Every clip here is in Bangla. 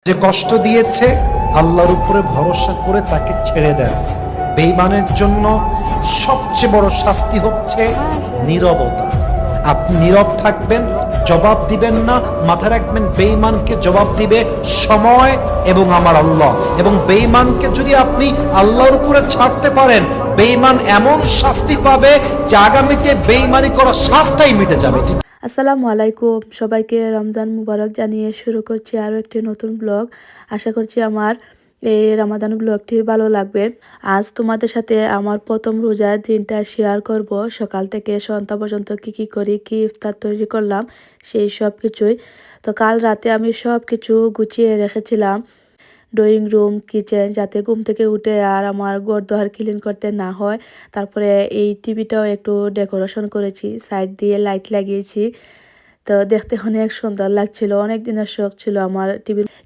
যে কষ্ট দিয়েছে আল্লাহর উপরে ভরসা করে তাকে ছেড়ে দেন। বেঈমানের জন্য সবচেয়ে বড় শাস্তি হচ্ছে নীরবতা। আপনি নীরব থাকবেন, জবাব দিবেন না। মাথায় রাখবেন, বেঈমানকে জবাব দিবে সময় এবং আমার আল্লাহ। এবং বেঈমানকে যদি আপনি আল্লাহর উপরে ছাড়তে পারেন, বেঈমান এমন শাস্তি পাবে যে আগামীতে বেঈমানি করা সাতটাই মিটে যাবে। ঠিক। আসসালামু আলাইকুম, সবাইকে রমজান মুবারক জানিয়ে শুরু করছি আরও একটি নতুন ব্লগ। আশা করছি আমার এই রমাদান ব্লগটি ভালো লাগবে। আজ তোমাদের সাথে আমার প্রথম রোজার দিনটা শেয়ার করব। সকাল থেকে সন্ধ্যা পর্যন্ত কি করি, কি ইফতার তৈরি করলাম, সেই সব কিছুই। তো কাল রাতে আমি সব কিছু গুছিয়ে রেখেছিলাম, ড্রয়িং রুম, কিচেন, যাতে ঘুম থেকে উঠে আর আমার ঘর-দুয়ার ক্লিন করতে না হয়। তারপরে এই টিভিটাও একটু ডেকোরেশন করেছি, সাইড দিয়ে লাইট লাগিয়েছি। তো দেখতে অনেক সুন্দর লাগছিল। অনেক দিনের শখ ছিল আমার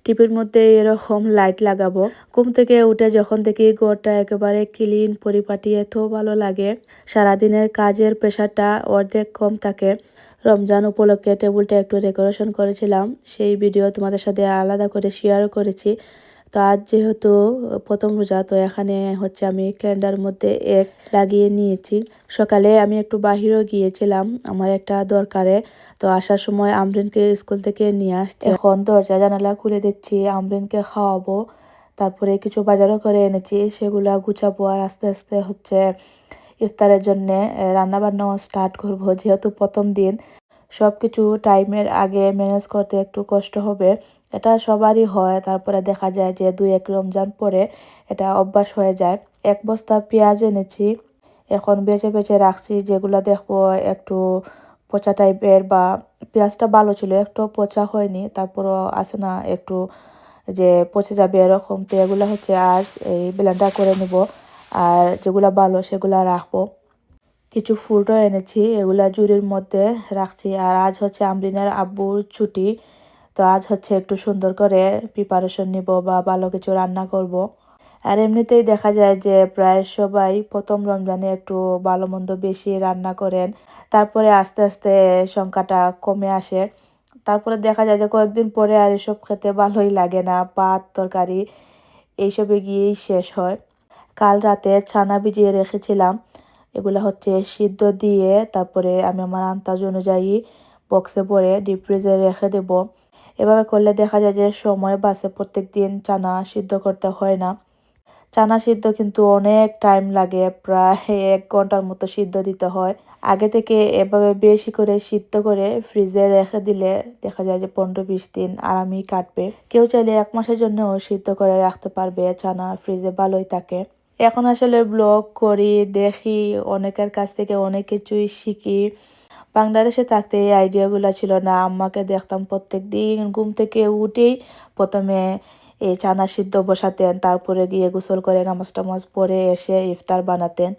টিভির মধ্যে এরকম লাইট লাগাবো। ঘুম থেকে উঠে যখন দেখি ঘরটা একেবারে ক্লিন পরিপাটি, এত ভালো লাগে। সারাদিনের কাজের প্রেশারটা অর্ধেক কম থাকে। রমজান উপলক্ষে টেবিলটা একটু ডেকোরেশন করেছিলাম, সেই ভিডিও তোমাদের সাথে আলাদা করে শেয়ার করেছি। তো আজ যেহেতু প্রথম রোজা, তো এখানে হচ্ছে আমি ক্যালেন্ডার মধ্যে এক লাগিয়ে নিয়েছি। সকালে আমি একটু বাহিরেও গিয়েছিলাম আমার একটা দরকারে। তো আসার সময় আমরিনকে স্কুল থেকে নিয়ে আসছি। এখন দরজা জানালা খুলে দিচ্ছি, আমরিনকে খাওয়াবো। তারপরে কিছু বাজারও করে এনেছি, সেগুলা গুছাবো। আর আস্তে আস্তে হচ্ছে ইফতারের জন্যে রান্না বান্নাও স্টার্ট করবো, যেহেতু প্রথম দিন। সব কিছু টাইমের আগে ম্যানেজ করতে একটু কষ্ট হবে, এটা সবারই হয়। তারপরে দেখা যায় যে 2-1 রমজান পরে এটা অভ্যাস হয়ে যায়। 1 বস্তা পেঁয়াজ এনেছি, এখন বেছে বেছে রাখছি, যেগুলো দেখবো একটু পচা টাইপের, বা পেঁয়াজটা ভালো ছিল, একটু পচা হয়নি, তারপরও আছে না একটু যে পচে যাবে এরকম। তো এগুলো হচ্ছে আজ এই ব্লেন্ডার করে নেব, আর যেগুলো ভালো সেগুলো রাখবো। কিছু ফ্রুটও এনেছি, এগুলা ঝুড়ির মধ্যে রাখছি। আর আজ হচ্ছে আমরিনের আব্বুর ছুটি, তো আজ হচ্ছে একটু সুন্দর করে প্রিপারেশন নিব বা ভালো কিছু রান্না করব। আর এমনিতেই দেখা যায় যে প্রায় সবাই প্রথম রমজানে একটু ভালো মন্দ বেশি রান্না করেন, তারপরে আস্তে আস্তে সংখ্যাটা কমে আসে। তারপরে দেখা যায় যে কয়েকদিন পরে আর এসব খেতে ভালোই লাগে না, ভাত তরকারি এইসবে গিয়েই শেষ হয়। কাল রাতে ছানা ভিজিয়ে রেখেছিলাম, এগুলো হচ্ছে সিদ্ধ দিয়ে তারপরে আমি আমার আন্দাজ অনুযায়ী বক্সে ভরে ডিপ ফ্রিজে রেখে দেব। এভাবে করলে দেখা যায় যে সময় বাঁচে, প্রত্যেক দিন চানা সিদ্ধ করতে হয় না। চানা সিদ্ধ কিন্তু অনেক টাইম লাগে, প্রায় 1 ঘন্টার মতো সিদ্ধ দিতে হয়। আগে থেকে এভাবে বেশি করে সিদ্ধ করে ফ্রিজে রেখে দিলে দেখা যায় যে 15-20 দিন আরামই কাটবে। কেউ চাইলে 1 মাসের জন্যও সিদ্ধ করে রাখতে পারবে, চানা ফ্রিজে ভালোই থাকে। এখন আসলে ব্লগ করি, দেখি, অনেকের কাছ থেকে অনেক কিছুই শিখি। বাংলাদেশে থাকতে এই আইডিয়াগুলো ছিল না। আম্মাকে দেখতাম প্রত্যেক দিন ঘুম থেকে উঠেই প্রথমে এই চানা সিদ্ধ বসাতেন, তারপরে গিয়ে গোসল করে নামাজ টামাজ পড়ে এসে ইফতার বানাতেন।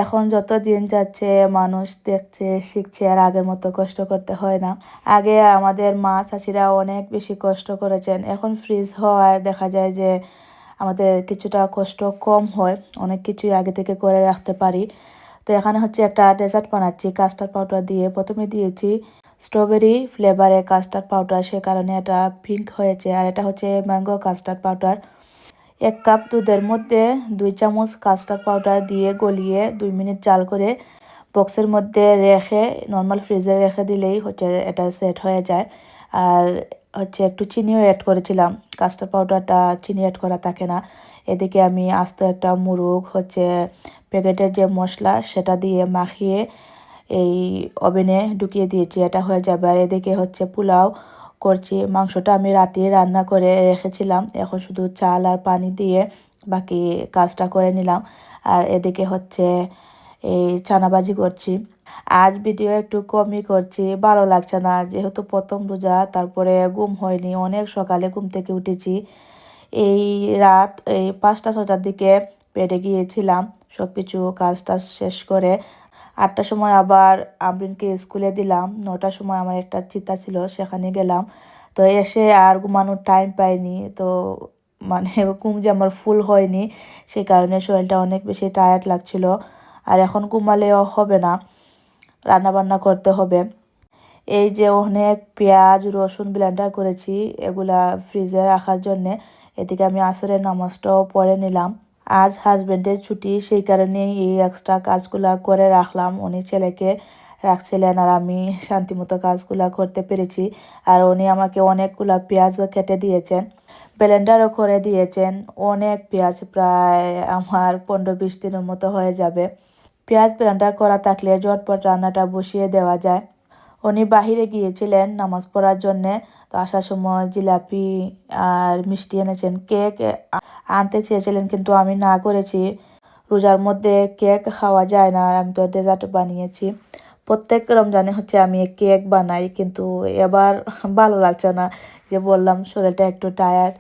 এখন যত দিন যাচ্ছে মানুষ দেখছে, শিখছে, আর আগের মতো কষ্ট করতে হয় না। আগে আমাদের মা চাচিরা অনেক বেশি কষ্ট করেছেন, এখন ফ্রিজ হওয়ায় দেখা যায় যে আমাদের কিছুটা কষ্ট কম হয়, অনেক কিছুই আগে থেকে করে রাখতে পারি। তো এখানে হচ্ছে একটা ডেজার্ট বানাচ্ছি কাস্টার্ড পাউডার দিয়ে। প্রথমে দিয়েছি স্ট্রবেরি ফ্লেভারের কাস্টার্ড পাউডার, সে কারণে এটা পিঙ্ক হয়েছে। আর এটা হচ্ছে ম্যাঙ্গো কাস্টার্ড পাউডার। 1 কাপ দুধের মধ্যে 2 চামচ কাস্টার্ড পাউডার দিয়ে গলিয়ে 2 মিনিট জাল করে বক্সের মধ্যে রেখে নর্মাল ফ্রিজে রেখে দিলেই হচ্ছে এটা সেট হয়ে যায়। আর হচ্ছে একটু চিনিও অ্যাড করেছিলাম, কাস্টার্ড পাউডারটা চিনি অ্যাড করা থাকে না। এদিকে আমি আস্ত একটা মুরগ হচ্ছে প্যাকেটের যে মশলা সেটা দিয়ে মাখিয়ে এই ওভেনে ঢুকিয়ে দিয়েছি, এটা হয়ে যাবে। আর এদিকে হচ্ছে পোলাও করছি, মাংসটা আমি রাতে রান্না করে রেখেছিলাম, এখন শুধু চাল আর পানি দিয়ে বাকি কাজটা করে নিলাম। আর এদিকে হচ্ছে এই চানাবাজি করছি। আজ ভিডিও একটু কমই করছি, ভালো লাগছে না, যেহেতু প্রথম রোজা, তারপরে ঘুম হয়নি, অনেক সকালে ঘুম থেকে উঠেছি। এই রাত এই 5টা-6টার দিকে বেডে গিয়েছিলাম, সব কিছু কাজ টাজ শেষ করে 8টার সময় আবার আমরিনকে স্কুলে দিলাম। 9টার সময় আমার একটা চিতা ছিল, সেখানে গেলাম। তো এসে আর ঘুমানোর টাইম পাইনি, তো মানে ঘুম যে আমার ফুল হয়নি, সেই কারণে শরীরটা অনেক বেশি টায়ার্ড লাগছিল। আর এখন ঘুমালেও হবে না, রান্না বান্না করতে হবে। এই যে অনেক পেঁয়াজ রসুন ব্লেন্ডার করেছি, এগুলা ফ্রিজে রাখার জন্যে। এদিকে আমি আসরের নামাজটাও পড়ে নিলাম। আজ হাজবেন্ডের ছুটি, সেই কারণেই এই এক্সট্রা কাজগুলা করে রাখলাম। উনি ছেলেকে রাখছিলেন আর আমি শান্তিমতো কাজগুলা করতে পেরেছি। আর উনি আমাকে অনেকগুলা পেঁয়াজও কেটে দিয়েছেন, ব্লেন্ডারও করে দিয়েছেন। অনেক পেঁয়াজ, প্রায় আমার 15-20 দিনের মতো হয়ে যাবে। পেঁয়াজ ব্লেন্ডার করা থাকলে ঝটপট রান্নাটা বসিয়ে দেওয়া যায়। উনি বাহিরে গিয়েছিলেন নামাজ পড়ার জন্যে, তো আসার সময় জিলাপি আর মিষ্টি এনেছেন। কেক আনতে চেয়েছিলেন কিন্তু আমি না করেছি। রোজার মধ্যে কেক খাওয়া যায় না, আর আমি তো ডেজার্ট বানিয়েছি। প্রত্যেক রমজানে হচ্ছে আমি কেক বানাই, কিন্তু এবার ভালো লাগছে না, যে বললাম শরীরটা একটু টায়ার্ড।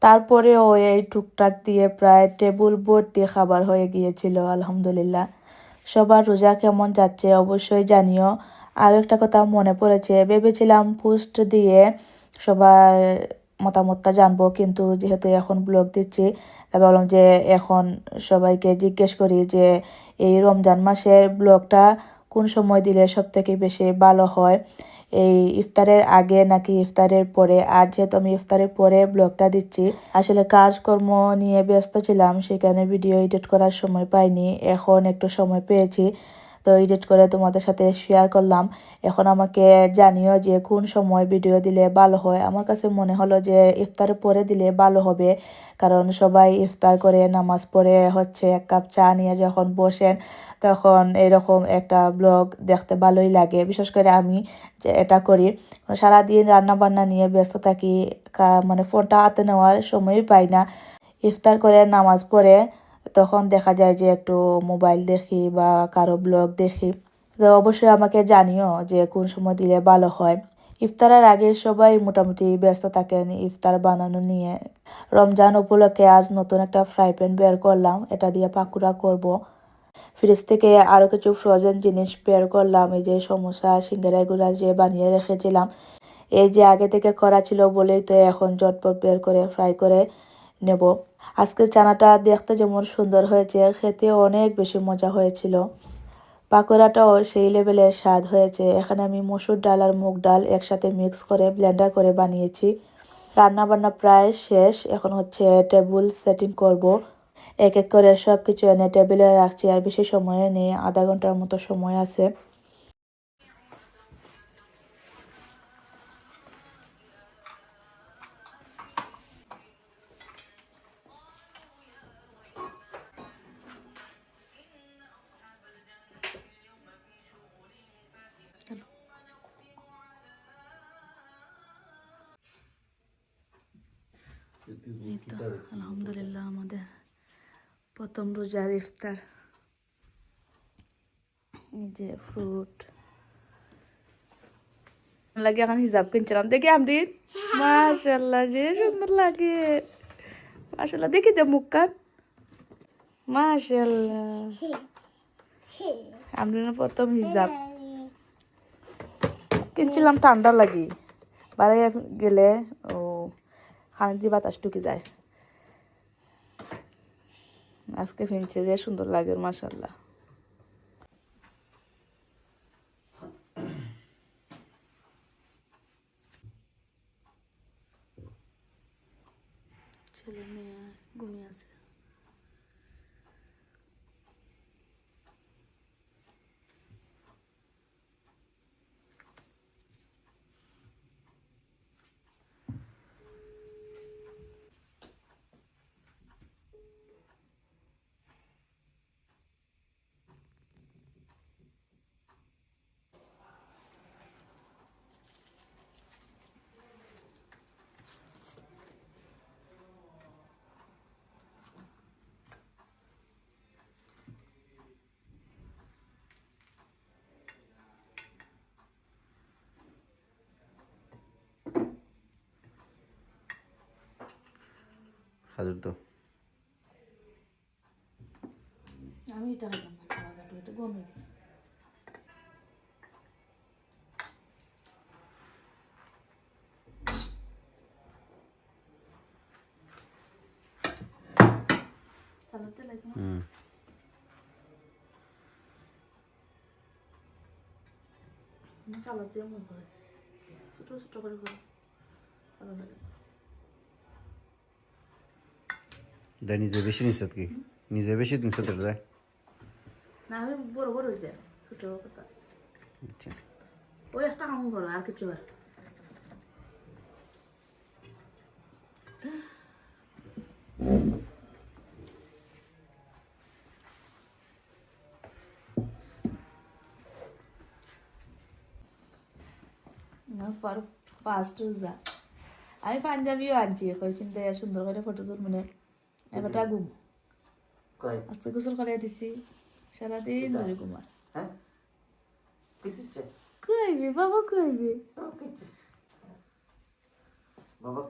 তারপরেও এই টুকটাক দিয়ে প্রায় টেবিল ভর্তি খাবার হয়ে গিয়েছিল। আলহামদুলিল্লাহ। সবার রোজা কেমন যাচ্ছে অবশ্যই জানিও। আর একটা কথা মনে পড়েছে, ভেবেছিলাম পোস্ট দিয়ে সবার মতামতটা জানবো, কিন্তু যেহেতু এখন ব্লগ দিচ্ছি, তাই ভাবলাম যে এখন সবাইকে জিজ্ঞেস করি যে এই রমজান মাসের ব্লগটা কোন সময় দিলে সব থেকে বেশি ভালো হয়, এই ইফতারের আগে নাকি ইফতারের পরে। আজ যেহেতু আমি ইফতারের পরে ব্লগটা দিচ্ছি, আসলে কাজকর্ম নিয়ে ব্যস্ত ছিলাম, সেখানে ভিডিও এডিট করার সময় পাইনি। এখন একটু সময় পেয়েছি, তো এডিট করে তোমাদের সাথে শেয়ার করলাম। এখন আমাকে জানিও যে কোন সময় ভিডিও দিলে ভালো হয়। আমার কাছে মনে হলো যে ইফতারের পরে দিলে ভালো হবে, কারণ সবাই ইফতার করে নামাজ পড়ে হচ্ছে এক কাপ চা নিয়ে যখন বসেন, তখন এরকম একটা ব্লগ দেখতে ভালোই লাগে। বিশেষ করে আমি যে এটা করি, সারাদিন রান্না বান্না নিয়ে ব্যস্ত থাকি, মানে ফোনটা হাতে নেওয়ার সময়ই পাই না। ইফতার করে নামাজ পড়ে তখন দেখা যায় যে একটু মোবাইল দেখি বা কারো ব্লগ দেখি। তো অবশ্যই আমাকে জানিও যে কোন সময় দিলে ভালো হয়। ইফতারের আগে সবাই মোটামুটি ব্যস্ত থাকেন ইফতার বানানো নিয়ে। রমজান উপলক্ষে আজ নতুন একটা ফ্রাই প্যান বের করলাম, এটা দিয়ে পাকুড়া করব। ফ্রিজ থেকে আরও কিছু ফ্রোজেন জিনিস বের করলাম, এই যে সমোসা সিঙ্গারা এগুলা যে বানিয়ে রেখেছিলাম, এই যে আগে থেকে করা ছিল বলেই তো এখন ঝটপট বের করে ফ্রাই করে নেব। আজকের চানাটা দেখতে যেমন সুন্দর হয়েছে, খেতে অনেক বেশি মজা হয়েছিল। পাকোড়াটাও সেই লেভেলের স্বাদ হয়েছে। এখানে আমি মসুর ডাল আর মুগ ডাল একসাথে মিক্স করে ব্লেন্ডার করে বানিয়েছি। রান্না বান্না প্রায় শেষ, এখন হচ্ছে টেবিল সেটিং করব। এক এক করে সব কিছু এনে টেবিলে রাখছি, আর বেশি সময় নেই, আধা ঘন্টার মতো সময় আছে। এই তো আলহামদুলিল্লাহ আমাদের প্রথম রোজার ইফতার। এই যে ফ্রুট লাগে, এখন হিসাব কিনছিলাম। দেখি আমরিন, মাশাল্লাহ যে সুন্দর লাগে। মাশাল্লাহ, দেখি দে মুখ কান। মাশাল্লাহ, আমরিনের প্রথম হিসাব কিনছিলাম, ঠান্ডা লাগি বাড়াই গেলে ও খানি দিয়ে বাতাস ঢুকে যায়। আজকে ফিনছে যে সুন্দর লাগে, মাশাল্লাহ। ছেলে মেয়ে ঘুমিয়ে আছে। খাজুর দাও। আমি এটা খাইতাম না, খাওয়াটা এটা গরম হয়ে গেছে। চালাতে লাগবে না। সালাদ দিয়ে মজা হয়, ছোটো ছোটো করে করে ভালো লাগে। দেয় নিজে বেশি নিছত কি নিজে বেশি নিছত দেয় না আমি বড় বড় হয়ে যায়, ছোটো কথা আচ্ছা ওই একটা কাম করো আর কিছু আর না ফার্স্ট রোজা আমি পাঞ্জাবিও আনছি এখন কিন্তু সুন্দর করে ফটো তোর মানে এবারটা ঘুম কই আজকে গোসল করে দিছি সারাদিন ধরে ঘুমার। হ্যাঁ কি দিচ্ছে কইবি বাবা কইবি বাবা